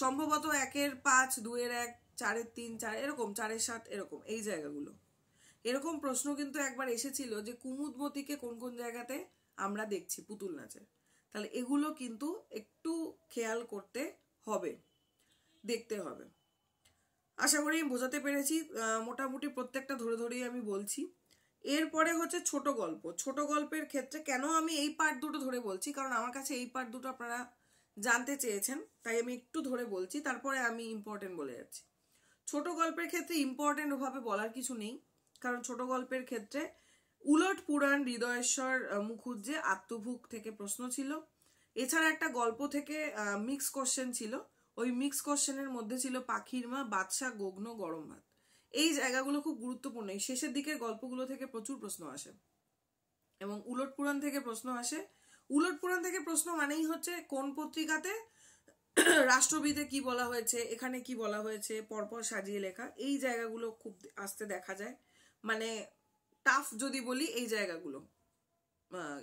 সম্ভবত 1-এর 5, 2-এর 1, 4-এর 3, 4 এরকম, 4-এর 7 এরকম, এই জায়গাগুলো। এরকম প্রশ্ন কিন্তু একবার এসেছিল যে কুমুদমতিকে কোন কোন জায়গাতে আমরা দেখছি পুতুল নাচে। তাহলে এগুলো কিন্তু একটু খেয়াল করতে হবে, দেখতে হবে। আশা করি আমি বোঝাতে পেরেছি। মোটামুটি প্রত্যেকটা ধরে ধরেই আমি বলছি। এরপরে হচ্ছে ছোট গল্প। ছোট গল্পের ক্ষেত্রে কেন আমি এই পার্ট দুটো ধরে বলছি, কারণ আমার কাছে এই পার্ট দুটো আপনারা জানতে চেয়েছেন, তাই আমি একটু ধরে বলছি, তারপরে আমি ইম্পর্টেন্ট বলে যাচ্ছি। ছোট গল্পের ক্ষেত্রে ইম্পর্টেন্ট ওভাবে বলার কিছু নেই, কারণ ছোট গল্পের ক্ষেত্রে উলট পুরাণ হৃদয়েশ্বর মুখুজ্জে আত্মভুক থেকে প্রশ্ন ছিল। এছাড়া একটা গল্প থেকে মিক্স কোশ্চেন ছিল। ওই মিক্স কোশ্চেনের মধ্যে ছিল পাখির মা, বাদশা, গগ্ন, গরম ভাত। এই জায়গাগুলো খুব গুরুত্বপূর্ণ। এই শেষের দিকের গল্পগুলো থেকে প্রচুর প্রশ্ন আসে এবং উলট পুরাণ থেকে প্রশ্ন আসে। উলট পুরাণ থেকে প্রশ্ন মানেই হচ্ছে কোন পত্রিকাতে রাষ্ট্রবিদে কি বলা হয়েছে, এখানে কি বলা হয়েছে, পরপর সাজিয়ে লেখা। এই জায়গাগুলো খুব আসতে দেখা যায়। মানে টাফ যদি বলি এই জায়গাগুলো,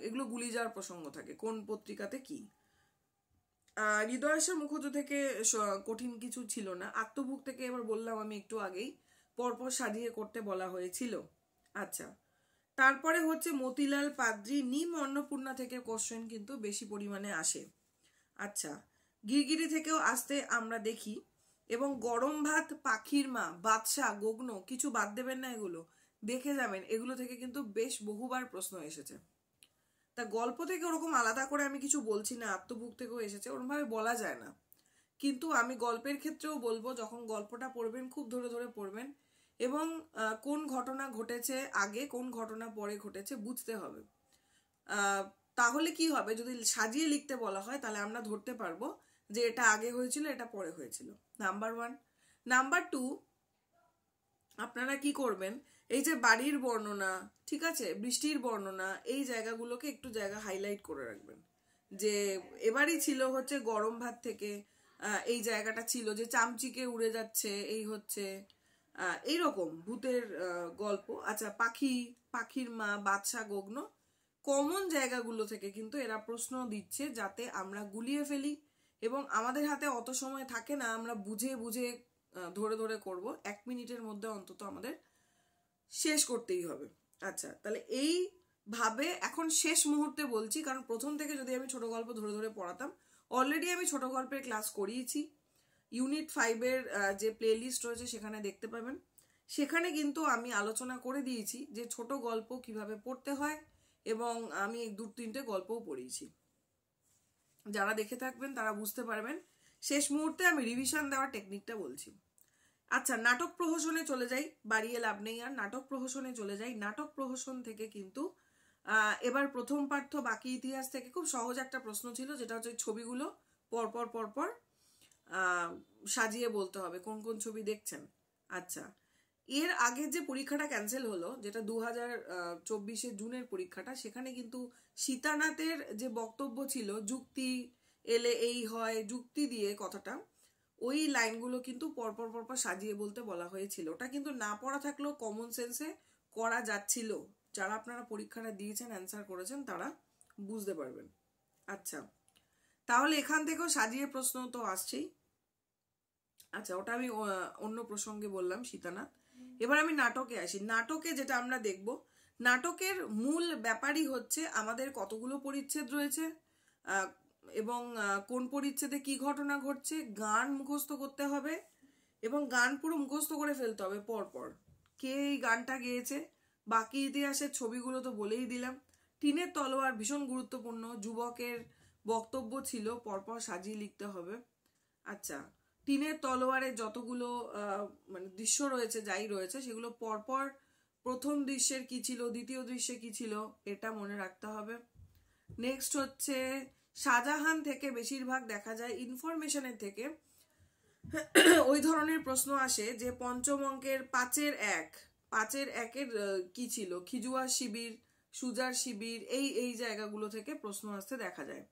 এগুলো গুলি যাওয়ার প্রসঙ্গ থাকে, কোন পত্রিকাতে কি। হৃদয়েশ্বর মুখোজ্জ থেকে কঠিন কিছু ছিল না। আত্মভুক থেকে এবার বললাম আমি একটু আগেই, পরপর সাজিয়ে করতে বলা হয়েছিল। আচ্ছা, তারপরে হচ্ছে মতিলাল পাদ্রি নিম অন্নপূর্ণা থেকে কোশ্চেন কিন্তু বেশি পরিমাণে আসে। আচ্ছা, গিরগিরি থেকেও আসতে আমরা দেখি। এবং গরম ভাত, পাখির মা, বাদশা, গগ্ন, কিছু বাদ দেবেন না, এগুলো দেখে যাবেন। এগুলো থেকে কিন্তু বেশ বহুবার প্রশ্ন এসেছে। তা গল্প থেকে ওরকম আলাদা করে আমি কিছু বলছি না, আত্মভুক থেকেও এসেছে, ওরকম ভাবে বলা যায় না। কিন্তু আমি গল্পের ক্ষেত্রেও বলবো, যখন গল্পটা পড়বেন খুব ধরে ধরে পড়বেন এবং কোন ঘটনা ঘটেছে আগে, কোন ঘটনা পরে ঘটেছে বুঝতে হবে। তাহলে কি হবে, যদি সাজিয়ে লিখতে বলা হয় তাহলে আমরা ধরতে পারবো যে এটা আগে হয়েছিল, এটা পরে হয়েছিল। নাম্বার 1। নাম্বার 2, আপনারা কি করবেন, এই যে বাড়ির বর্ণনা, ঠিক আছে, বৃষ্টির বর্ণনা, এই জায়গাগুলোকে একটু জায়গা হাইলাইট করে রাখবেন। যে এবারই ছিল হচ্ছে গরম ভাত থেকে এই জায়গাটা ছিল যে চামচিকে উড়ে যাচ্ছে, এই হচ্ছে এইরকম ভূতের গল্প। আচ্ছা, পাখির মা, বাদশা, গগ্ন, কমন জায়গাগুলো থেকে কিন্তু এরা প্রশ্ন দিচ্ছে যাতে আমরা গুলিয়ে ফেলি। এবং আমাদের হাতে অত সময় থাকে না, আমরা বুঝে বুঝে ধরে ধরে করব। 1 মিনিটের মধ্যে অন্তত আমাদের শেষ করতেই হবে। আচ্ছা, তাহলে এই ভাবে এখন শেষ মুহূর্তে বলছি, কারণ প্রথম থেকে যদি আমি ছোট গল্প ধরে ধরে পড়াতাম, অলরেডি আমি ছোট গল্পের ক্লাস করিয়েছি। ইউনিট 5-এর যে প্লে লিস্ট রয়েছে সেখানে দেখতে পাবেন। সেখানে কিন্তু আমি আলোচনা করে দিয়েছি যে ছোট গল্প কিভাবে পড়তে হয়, এবং আমি 2-3টে গল্পও পড়িয়েছি। যারা দেখে থাকবেন তারা বুঝতে পারবেন। শেষ মুহূর্তে আমি রিভিশন দেওয়ার টেকনিকটা বলছি। আচ্ছা, নাটক প্রহসনে চলে যাই, বাড়িয়ে লাভ নেই আর। নাটক প্রহসনে চলে যাই। নাটক প্রহসন থেকে কিন্তু এবার প্রথম পাঠ্য বাকি ইতিহাস থেকে খুব সহজ একটা প্রশ্ন ছিল, যেটা হচ্ছে ছবিগুলো পরপর পরপর সাজিয়ে বলতে হবে কোন কোন ছবি দেখছেন। আচ্ছা, এর আগে যে পরীক্ষাটা ক্যান্সেল হলো, যেটা 2024 জুনের পরীক্ষাটা, সেখানে কিন্তু সীতানাথের যে বক্তব্য ছিল, যুক্তি এলে এই হয়, যুক্তি দিয়ে কথাটা, ওই লাইনগুলো কিন্তু পরপর পরপর সাজিয়ে বলতে বলা হয়েছিল। ওটা কিন্তু না পড়া থাকলেও কমন সেন্সে করা যাচ্ছিল। যারা আপনারা পরীক্ষাটা দিয়েছেন, অ্যান্সার করেছেন, তারা বুঝতে পারবেন। আচ্ছা, তাহলে এখান থেকেও সাজিয়ে প্রশ্ন তো আসছেই। আচ্ছা, ওটা আমি অন্য প্রসঙ্গে বললাম, সীতানাথ। এবার আমি নাটকে আসি। নাটকে যেটা আমরা দেখব, নাটকের মূল ব্যাপারই হচ্ছে আমাদের কতগুলো পরিচ্ছেদ রয়েছে এবং কোন পরিচ্ছেদে কি ঘটনা ঘটছে। গান মুখস্থ করতে হবে এবং গান পুরো মুখস্থ করে ফেলতে হবে পরপর, কে এই গানটা গেয়েছে। বাকি ইতিহাসের ছবিগুলো তো বলেই দিলাম। টিনের তলোয়ার ভীষণ গুরুত্বপূর্ণ, যুবকের বক্তব্য ছিল, পরপর সাজিয়ে লিখতে হবে। আচ্ছা, টিনের তলোয়ারে যতগুলো মানে দৃশ্য রয়েছে, যাই রয়েছে, সেগুলো পরপর প্রথম দৃশ্যের কি ছিল, দ্বিতীয় দৃশ্যে কি ছিল, এটা মনে রাখতে হবে। নেক্সট হচ্ছে শাহজাহান থেকে বেশিরভাগ দেখা যায় ইনফরমেশনের থেকে ওই ধরনের প্রশ্ন আসে যে পঞ্চম অঙ্কের 5-এর কি ছিল, খিজুয়ার শিবির, সুজার শিবির, এই জায়গাগুলো থেকে প্রশ্ন আসতে দেখা যায়।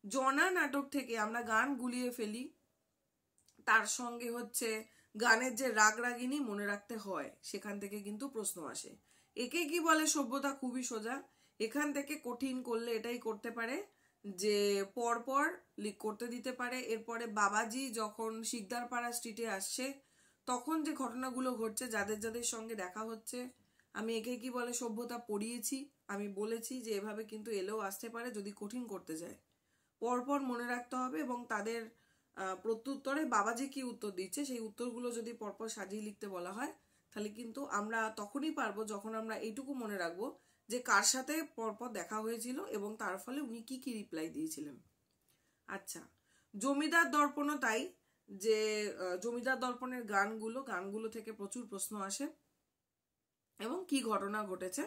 জনা নাটক থেকে আমরা গান গুলিয়ে ফেলি, তার সঙ্গে হচ্ছে গানের যে রাগ রাগিনী মনে রাখতে হয়, সেখান থেকে কিন্তু প্রশ্ন আসে। একে কি বলে সভ্যতা, খুবই সোজা। এখান থেকে কঠিন করলে এটাই করতে পারে যে পরপর করতে দিতে পারে। এরপরে বাবাজি যখন শিকদারপাড়া স্ট্রিটে আসছে, তখন যে ঘটনাগুলো ঘটছে, যাদের যাদের সঙ্গে দেখা হচ্ছে, আমি একে কি বলে সভ্যতা পড়িয়েছি, আমি বলেছি যে এভাবে কিন্তু এলেও আসতে পারে যদি কঠিন করতে যায়। পরপর মনে রাখতে হবে এবং তাদের প্রত্যুত্তরে বাবাজি কি উত্তর দিচ্ছে সেই উত্তরগুলো যদি পরপর সাজিয়ে লিখতে বলা হয় তাহলে কিন্তু আমরা তখনই পারবো যখন আমরা এইটুকু মনে রাখবো যে কার সাথে পরপর দেখা হয়েছিল এবং তার ফলে উনি কি কি রিপ্লাই দিয়েছিলেন। আচ্ছা, জমিদার দর্পণও তাই, যে জমিদার দর্পণের গানগুলো থেকে প্রচুর প্রশ্ন আসে এবং কি ঘটনা ঘটেছে।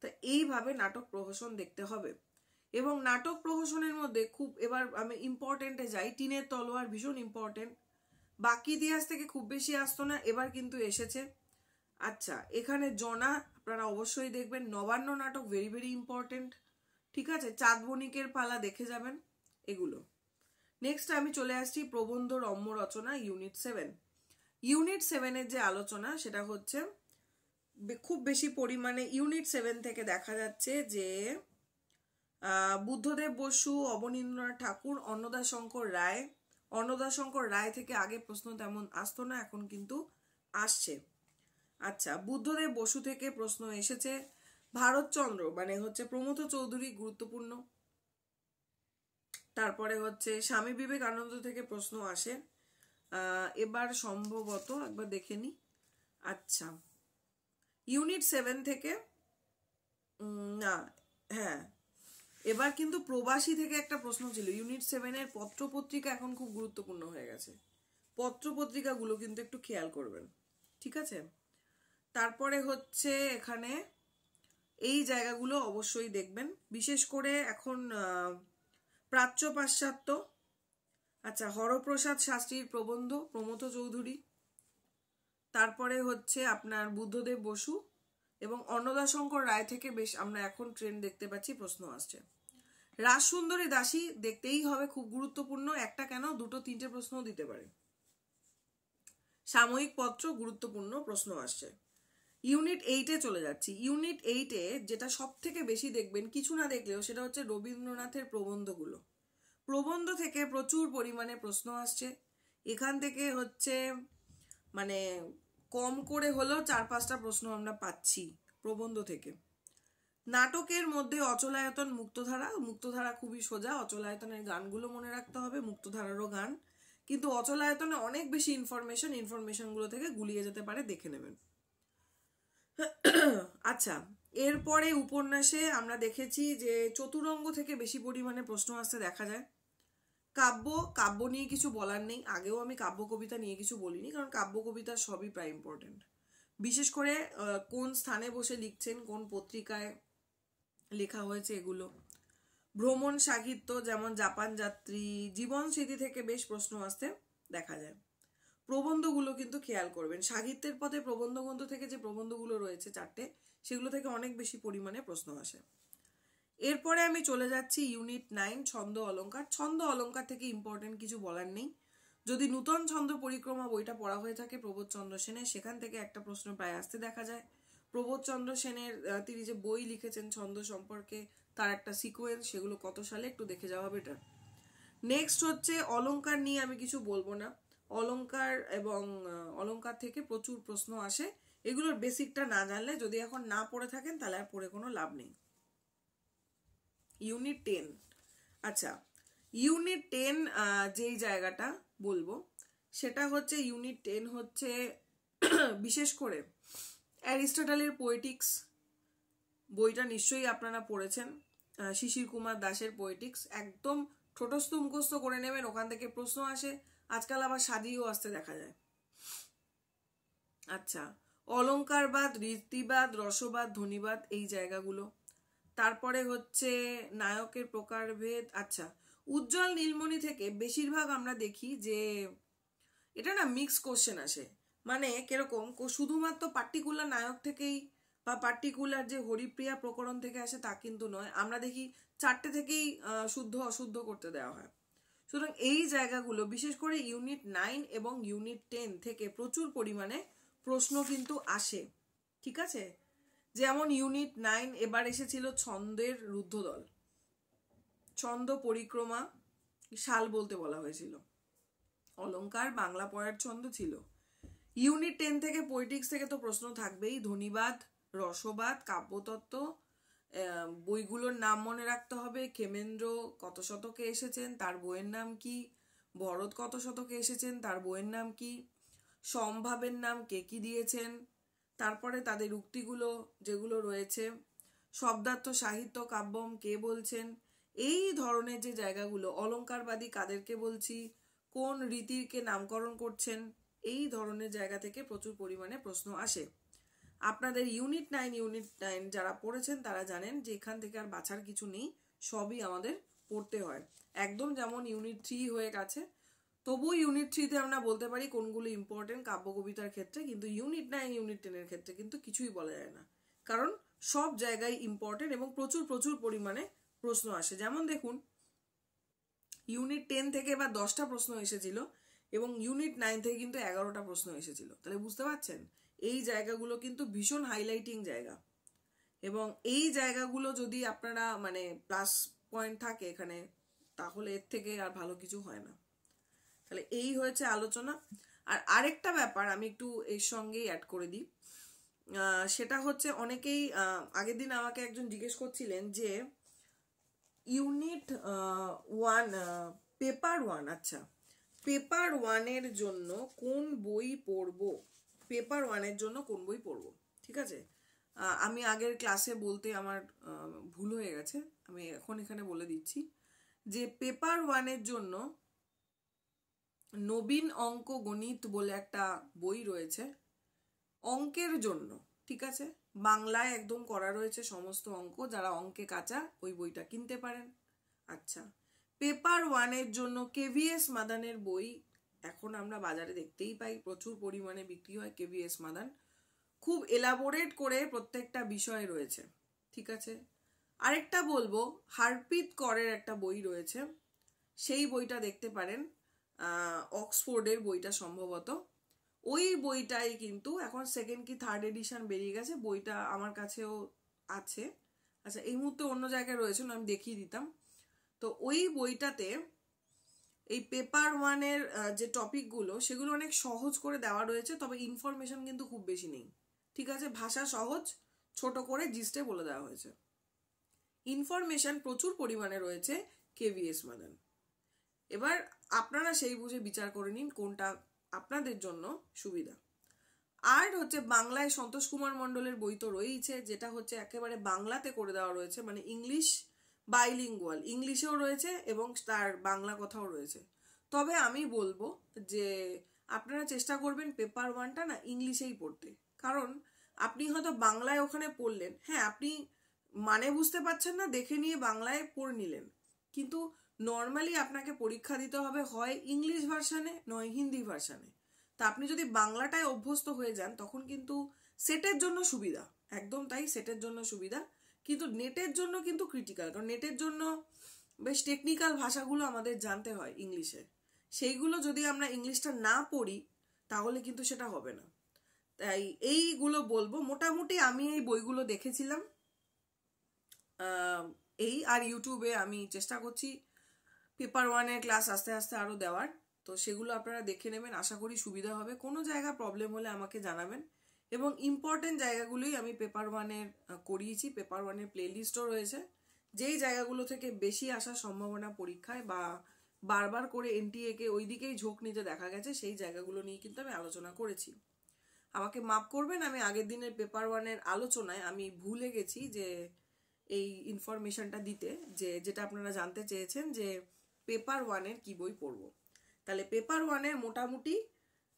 তা এইভাবে নাটক প্রহসন দেখতে হবে। এবং নাটক প্রহসনের মধ্যে খুব, এবার আমি ইম্পর্টেন্টে যাই, টিনের তলোয়ার ভীষণ ইম্পর্টেন্ট, বাকি ইতিহাস থেকে খুব বেশি আসতো না, এবার কিন্তু এসেছে। আচ্ছা, এখানে জনা আপনারা অবশ্যই দেখবেন, নবান্ন নাটক ভেরি ভেরি ইম্পর্টেন্ট, ঠিক আছে, চাঁদ বণিকের পালা দেখে যাবেন এগুলো। নেক্সট আমি চলে আসছি প্রবন্ধ রম্য রচনা ইউনিট 7। ইউনিট 7-এর যে আলোচনা সেটা হচ্ছে খুব বেশি পরিমাণে ইউনিট 7 থেকে দেখা যাচ্ছে যে বুদ্ধদেব বসু, অবনীন্দ্রনাথ ঠাকুর, অন্নদাশঙ্কর রায় থেকে আগে প্রশ্ন তেমন আসতো না, এখন কিন্তু আসছে। আচ্ছা, বুদ্ধদেব বসু থেকে প্রশ্ন এসেছে, ভারতচন্দ্র মানে হচ্ছে প্রমথ চৌধুরী গুরুত্বপূর্ণ, তারপরে হচ্ছে স্বামী বিবেকানন্দ থেকে প্রশ্ন আসে এবার সম্ভবত একবার দেখে নি। আচ্ছা, ইউনিট 7 থেকে না, হ্যাঁ এবার কিন্তু প্রবাসী থেকে একটা প্রশ্ন ছিল। ইউনিট 7-এর পত্রপত্রিকা এখন খুব গুরুত্বপূর্ণ হয়ে গেছে, পত্রপত্রিকাগুলো কিন্তু একটু খেয়াল করবেন, ঠিক আছে। তারপরে হচ্ছে এখানে এই জায়গাগুলো অবশ্যই দেখবেন, বিশেষ করে এখন প্রাচ্য পাশ্চাত্য। আচ্ছা, হরপ্রসাদ শাস্ত্রীর প্রবন্ধ, প্রমথ চৌধুরী, তারপরে হচ্ছে আপনার বুদ্ধদেব বসু এবং অন্নদাশঙ্কর রায় থেকে বেশ আমরা এখন ট্রেন্ড দেখতে পাচ্ছি, প্রশ্ন আসছে। রাজসুন্দরী দাসী দেখতেই হবে, খুব গুরুত্বপূর্ণ, একটা কেন 2-3টে প্রশ্নও দিতে পারে। সাময়িক পত্র গুরুত্বপূর্ণ প্রশ্ন আসছে। ইউনিট 8-এ চলে যাচ্ছি। ইউনিট 8-এ যেটা সব থেকে বেশি দেখবেন, কিছু না দেখলেও, সেটা হচ্ছে রবীন্দ্রনাথের প্রবন্ধগুলো। প্রবন্ধ থেকে প্রচুর পরিমাণে প্রশ্ন আসছে। এখান থেকে হচ্ছে মানে কম করে হলেও 4-5টা প্রশ্ন আমরা পাচ্ছি প্রবন্ধ থেকে। নাটকের মধ্যে অচলায়তন, মুক্তধারা খুবই সোজা, অচলায়তনের গানগুলো মনে রাখতে হবে, মুক্তধারারও গান, কিন্তু অচলায়তনে অনেক বেশি ইনফরমেশনগুলো থেকে গুলিয়ে যেতে পারে, দেখে নেবেন। আচ্ছা, এরপরে উপন্যাসে আমরা দেখেছি যে চতুরঙ্গ থেকে বেশি পরিমাণে প্রশ্ন আসতে দেখা যায়। কাব্য নিয়ে কিছু বলার নেই, আগেও আমি কাব্য কবিতা নিয়ে কিছু বলিনি, কারণ কাব্য কবিতা সবই প্রায় ইম্পর্টেন্ট, বিশেষ করে কোন স্থানে বসে লিখছেন, কোন পত্রিকায় লেখা হয়েছে এগুলো। ভ্রমণ সাহিত্য, যেমন জাপান যাত্রী, জীবন স্মৃতি থেকে বেশ প্রশ্ন আসতে দেখা যায়। প্রবন্ধগুলো কিন্তু খেয়াল করবেন, সাহিত্যের পথে প্রবন্ধ গ্রন্থ থেকে যে প্রবন্ধগুলো রয়েছে 4টে, সেগুলো থেকে অনেক বেশি পরিমাণে প্রশ্ন আসে। এরপরে আমি চলে যাচ্ছি ইউনিট 9 ছন্দ অলঙ্কার। ছন্দ অলঙ্কার থেকে ইম্পর্টেন্ট কিছু বলার নেই, যদি নূতন ছন্দ পরিক্রমা বইটা পড়া হয়ে থাকে প্রবোধচন্দ্র সেনের, সেখান থেকে একটা প্রশ্ন প্রায় আসতে দেখা যায়। প্রবোধচন্দ্র সেনের তিনি যে বই লিখেছেন ছন্দ সম্পর্কে, তার একটা সিকোয়েন্স, সেগুলো কত সালে একটু দেখে যাওয়া বেটার। নেক্সট হচ্ছে অলঙ্কার নিয়ে আমি কিছু বলবো না, অলঙ্কার এবং অলঙ্কার থেকে প্রচুর প্রশ্ন আসে, এগুলোর বেসিকটা না জানলে, যদি এখন না পড়ে থাকেন তাহলে আর পড়ে কোনো লাভ নেই। ইউনিট 10, আচ্ছা ইউনিট 10 যেই জায়গাটা বলবো সেটা হচ্ছে ইউনিট 10 হচ্ছে বিশেষ করে অ্যারিস্টটলের পোয়েটিক্স, বইটা নিশ্চয়ই আপনারা পড়েছেন, শিশির কুমার দাসের পোয়েটিক্স, একদম ঠোঁটস্থ মুখস্থ করে নেবেন, ওখান থেকে প্রশ্ন আসে, আজকাল আবার সাজিয়েও আসতে দেখা যায়। আচ্ছা, অলঙ্কারবাদ, রীতিবাদ, রসবাদ, ধ্বনিবাদ, এই জায়গাগুলো। তারপরে হচ্ছে নায়কের প্রকারভেদ। আচ্ছা, উজ্জ্বল নীলমণি থেকে বেশিরভাগ আমরা দেখি যে এটা না মিক্স কোশ্চেন আসে, মানে কিরকম শুধুমাত্র পার্টিকুলার নায়ক থেকেই বা পার্টিকুলার যে হরিপ্রিয়া প্রকরণ থেকে আসে তা কিন্তু নয়, আমরা দেখি 4টে থেকেই শুদ্ধ অশুদ্ধ করতে দেওয়া হয়। সুতরাং এই জায়গাগুলো বিশেষ করে ইউনিট 9 এবং ইউনিট 10 থেকে প্রচুর পরিমাণে প্রশ্ন কিন্তু আসে, ঠিক আছে। যেমন ইউনিট 9 এবার এসেছিল ছন্দের রুদ্ধদল, ছন্দ পরিক্রমা সাল বলতে বলা হয়েছিল, অলঙ্কার বাংলা পড়ার ছন্দ ছিল। ইউনিট 10 থেকে পোয়েটিক্স থেকে তো প্রশ্ন থাকবেই, ধ্বনিবাদ, রসবাদ, কাব্যতত্ত্ব, বইগুলোর নাম মনে রাখতে হবে। ক্ষেমেন্দ্র কত শতকে এসেছেন, তার বইয়ের নাম কি? ভরত কত শতকে এসেছেন, তার বইয়ের নাম কি? সম্ভাবের নাম কে কি দিয়েছেন? তারপরে তাদের উক্তিগুলো যেগুলো রয়েছে, শব্দার্থ সাহিত্য কাব্যম কে বলছেন, এই ধরনের যে জায়গাগুলো, অলংকারবাদী কাদেরকে বলছি, কোন রীতিকে নামকরণ করছেন, এই ধরনের জায়গা থেকে প্রচুর পরিমাণে প্রশ্ন আসে। আপনাদের ইউনিট 9 যারা পড়েছেন তারা জানেন যে এখান থেকে আর বাছার কিছু নেই, সবই আমাদের পড়তে হয়। একদম যেমন ইউনিট 3 হয়ে গেছে, তবুও ইউনিট 3তে আমরা বলতে পারি কোনগুলো ইম্পর্টেন্ট কাব্য কবিতার ক্ষেত্রে, কিন্তু ইউনিট 9 ইউনিট 10 ক্ষেত্রে কিন্তু কিছুই বলা যায় না, কারণ সব জায়গায় ইম্পর্টেন্ট এবং প্রচুর প্রচুর পরিমাণে প্রশ্ন আসে। যেমন দেখুন, ইউনিট 10 থেকে এবার 10টা প্রশ্ন এসেছিল এবং ইউনিট 9 থেকে কিন্তু 11টা প্রশ্ন এসেছিল। তাহলে বুঝতে পারছেন এই জায়গাগুলো কিন্তু ভীষণ হাইলাইটিং জায়গা, এবং এই জায়গাগুলো যদি আপনারা মানে প্লাস পয়েন্ট থাকে এখানে, তাহলে এর থেকে আর ভালো কিছু হয় না। তাহলে এই হয়েছে আলোচনা। আর আরেকটা ব্যাপার আমি একটু এর সঙ্গেই অ্যাড করে দিই, সেটা হচ্ছে অনেকেই আগের দিন আমাকে একজন জিজ্ঞেস করছিলেন যে ইউনিট 1 পেপার 1, আচ্ছা পেপার 1-এর জন্য কোন বই পড়বো, পেপার 1-এর জন্য কোন বই পড়বো। ঠিক আছে, আমি আগের ক্লাসে বলতে আমার ভুল হয়ে গেছে, আমি এখন এখানে বলে দিচ্ছি যে পেপার 1-এর জন্য নবীন অঙ্ক গণিত বলে একটা বই রয়েছে অঙ্কের জন্য। ঠিক আছে, বাংলায় একদম করা রয়েছে সমস্ত অঙ্ক, যারা অঙ্কে কাঁচা ওই বইটা কিনতে পারেন। আচ্ছা, পেপার 1-এর জন্য কেভিএস মাদানের বই এখন আমরা বাজারে দেখতেই পাই, প্রচুর পরিমাণে বিক্রি হয় কেভিএস মাদান, খুব এলাবোরেট করে প্রত্যেকটা বিষয় রয়েছে। ঠিক আছে, আরেকটা বলবো হারপিত করের একটা বই রয়েছে, সেই বইটা দেখতে পারেন, অক্সফোর্ডের বইটা সম্ভবত, ওই বইটাই কিন্তু এখন সেকেন্ড কি থার্ড এডিশন বেরিয়ে গেছে, বইটা আমার কাছেও আছে। আচ্ছা, এই মুহূর্তে অন্য জায়গায় রয়েছে, আমি দেখিয়ে দিতাম। তো ওই বইটাতে এই পেপার 1-এর যে টপিকগুলো সেগুলো অনেক সহজ করে দেওয়া রয়েছে, তবে ইনফরমেশন কিন্তু খুব বেশি নেই। ঠিক আছে, ভাষা সহজ, ছোট করে জিস্টে বলে দেওয়া হয়েছে, ইনফরমেশন প্রচুর পরিমাণে রয়েছে কেভিএস মাদান। এবার আপনারা সেই বুঝে বিচার করে নিন কোনটা আপনাদের জন্য সুবিধা। আর হচ্ছে বাংলায় সন্তোষ কুমার মণ্ডলের বই তো রয়েছে, যেটা হচ্ছে একেবারে বাংলাতে করে দেওয়া রয়েছে, মানে ইংলিশ বাইলিঙ্গুয়াল, ইংলিশেও রয়েছে এবং তার বাংলা কথাও রয়েছে। তবে আমি বলবো যে আপনারা চেষ্টা করবেন পেপার 1টা না ইংলিশেই পড়তে, কারণ আপনি হয়তো বাংলায় ওখানে পড়লেন, হ্যাঁ আপনি মানে বুঝতে পারছেন না, দেখে নিয়ে বাংলায় পড়ে নিলেন, কিন্তু নর্মালি আপনাকে পরীক্ষা দিতে হবে হয় ইংলিশ ভার্সানে নয় হিন্দি ভার্সানে। তা আপনি যদি বাংলাটায় অভ্যস্ত হয়ে যান তখন কিন্তু সেটের জন্য সুবিধা, একদম তাই, সেটের জন্য সুবিধা, কিন্তু নেটের জন্য কিন্তু ক্রিটিক্যাল, কারণ নেটের জন্য বেশ টেকনিক্যাল ভাষাগুলো আমাদের জানতে হয় ইংলিশে, সেইগুলো যদি আমরা ইংলিশটা না পড়ি তাহলে কিন্তু সেটা হবে না। তাই এইগুলো বলবো, মোটামুটি আমি এই বইগুলো দেখেছিলাম এই, আর ইউটিউবে আমি চেষ্টা করছি পেপার 1-এর ক্লাস আস্তে আস্তে আরও দেওয়ার, তো সেগুলো আপনারা দেখে নেবেন, আশা করি সুবিধা হবে। কোনো জায়গা প্রবলেম হলে আমাকে জানাবেন, এবং ইম্পর্টেন্ট জায়গাগুলোই আমি পেপার 1-এর করিয়েছি, পেপার 1-এর প্লেলিস্টও রয়েছে, যেই জায়গাগুলো থেকে বেশি আসার সম্ভাবনা পরীক্ষায় বা বারবার করে এনটিএকে ওই দিকেই ঝোঁক নিতে দেখা গেছে, সেই জায়গাগুলো নিয়ে কিন্তু আমি আলোচনা করেছি। আমাকে মাফ করবেন, আমি আগের দিনের পেপার 1-এর আলোচনায় আমি ভুলে গেছি যে এই ইনফরমেশনটা দিতে, যে যেটা আপনারা জানতে চেয়েছেন যে পেপার 1-এর কি বই পড়বো। তাহলে পেপার 1-এর মোটামুটি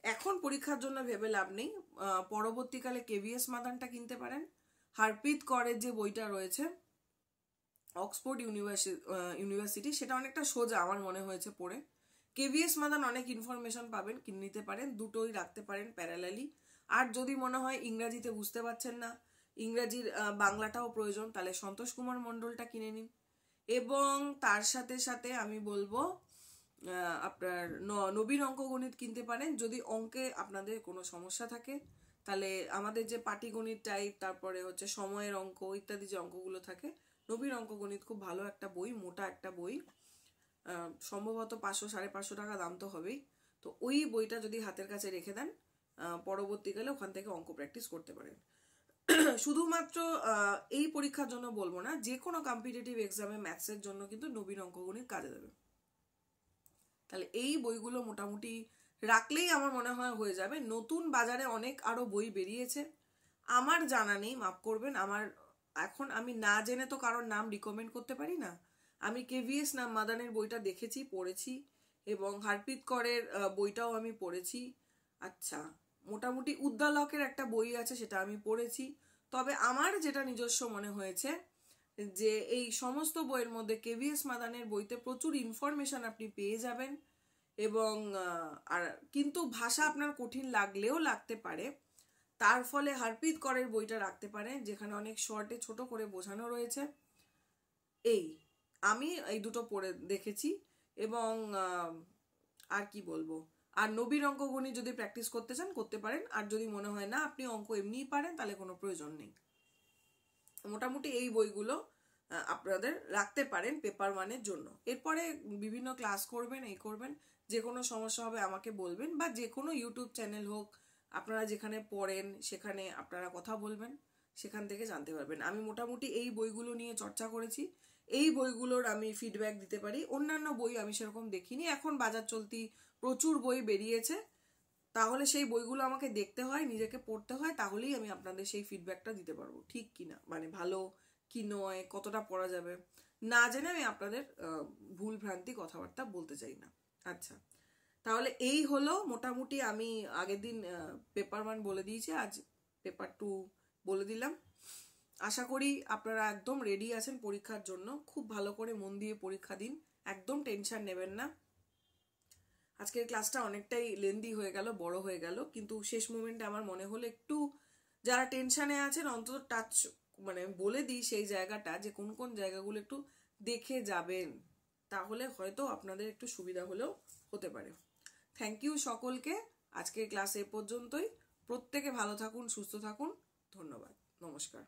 এখন পরীক্ষার জন্য ভেবে লাভ নেই, পরবর্তীকালে কেভিএস মাদানটা কিনতে পারেন। হারপিত করের যে বইটা রয়েছে অক্সফোর্ড ইউনিভার্সিটি, সেটা অনেকটা সোজা আমার মনে হয়েছে পড়ে। কেভিএস মাদান অনেক ইনফরমেশন পাবেন, কিনে নিতে পারেন, দুটোই রাখতে পারেন প্যারালালি। আর যদি মনে হয় ইংরাজিতে বুঝতে পারছেন না, ইংরাজির বাংলাটাও প্রয়োজন, তাহলে সন্তোষ কুমার মণ্ডলটা কিনে নিন। এবং তার সাথে সাথে আমি বলবো আপনার নবীন অঙ্ক গণিত কিনতে পারেন, যদি অঙ্কে আপনাদের কোনো সমস্যা থাকে, তাহলে আমাদের যে পাটিগণিত টাইপ, তারপরে হচ্ছে সময়ের অঙ্ক ইত্যাদি যে অঙ্কগুলো থাকে, নবীন অঙ্ক গণিত খুব ভালো একটা বই, মোটা একটা বই, সম্ভবত 500-550 টাকা দাম তো হবেই। তো ওই বইটা যদি হাতের কাছে রেখে দেন, পরবর্তীকালে ওখান থেকে অঙ্ক প্র্যাকটিস করতে পারেন। শুধুমাত্র এই পরীক্ষার জন্য বলবো না, যে কোনো কম্পিটিটিভ এক্সামে ম্যাথসের জন্য কিন্তু নবীন অঙ্কগণিত কাজে দেবে। তাহলে এই বইগুলো মোটামুটি রাখলেই আমার মনে হয় হয়ে যাবে। নতুন বাজারে অনেক আরো বই বেরিয়েছে, আমার জানা নেই, মাফ করবেন। এখন আমি না জেনে তো কারোর নাম রিকমেন্ড করতে পারি না। আমি কেভিএস নাম মাদানের বইটা দেখেছি, পড়েছি, এবং হারপ্রীত করের বইটাও আমি পড়েছি। আচ্ছা, মোটামুটি উদ্দালকের একটা বই আছে, সেটা আমি পড়েছি। তবে আমার যেটা নিজস্ব মনে হয়েছে যে এই সমস্ত বইয়ের মধ্যে কেভিএস মাদানের বইতে প্রচুর ইনফরমেশন আপনি পেয়ে যাবেন, এবং আর কিন্তু ভাষা আপনার কঠিন লাগলেও লাগতে পারে, তার ফলে হারপ্রীত করের বইটা রাখতে পারেন, যেখানে অনেক শর্টে ছোট করে বোঝানো রয়েছে। আমি এই দুটো পড়ে দেখেছি, এবং আর কি বলবো, আর নবীর অঙ্কগণিত যদি প্র্যাকটিস করতে চান করতে পারেন, আর যদি মনে হয় না আপনি অঙ্ক এমনিই পারেন তাহলে কোনো প্রয়োজন নেই। মোটামুটি এই বইগুলো আপনাদের রাখতে পারেন পেপার 1-এর জন্য। এরপরে বিভিন্ন ক্লাস করবেন, এই করবেন, যে কোনো সমস্যা হবে আমাকে বলবেন, বা যে কোনো ইউটিউব চ্যানেল হোক, আপনারা যেখানে পড়েন সেখানে আপনারা কথা বলবেন, সেখান থেকে জানতে পারবেন। আমি মোটামুটি এই বইগুলো নিয়ে চর্চা করেছি, এই বইগুলোর আমি ফিডব্যাক দিতে পারি। অন্যান্য বই আমি সেরকম দেখিনি, এখন বাজার চলতি প্রচুর বই বেরিয়েছে, তাহলে সেই বইগুলো আমাকে দেখতে হয়, নিজেকে পড়তে হয়, তাহলেই আমি আপনাদের সেই ফিডব্যাকটা দিতে পারবো ঠিক কিনা, মানে ভালো কি নয়, কতটা পড়া যাবে। না জেনে আমি আপনাদের ভুল ভ্রান্তি কথাবার্তা বলতে চাই না। আচ্ছা, তাহলে এই হলো মোটামুটি। আমি আগের দিন পেপার 1 বলে দিয়েছি, আজ পেপার 2 বলে দিলাম। আশা করি আপনারা একদম রেডি আছেন পরীক্ষার জন্য। খুব ভালো করে মন দিয়ে পরীক্ষা দিন, একদম টেনশন নেবেন না। আজকের ক্লাসটা অনেকটাই লেন্দি হয়ে গেল, বড় হয়ে গেল, কিন্তু শেষ মোমেন্টে আমার মনে হলো একটু যারা টেনশনে আছেন অন্তত টাচ মানে বলে দিই সেই জায়গাটা, যে কোন কোন জায়গাগুলো একটু দেখে যাবেন, তাহলে হয়তো আপনাদের একটু সুবিধা হলেও হতে পারে। থ্যাংক ইউ সকলকে। আজকের ক্লাস এ পর্যন্তই। প্রত্যেকে ভালো থাকুন, সুস্থ থাকুন। ধন্যবাদ, নমস্কার।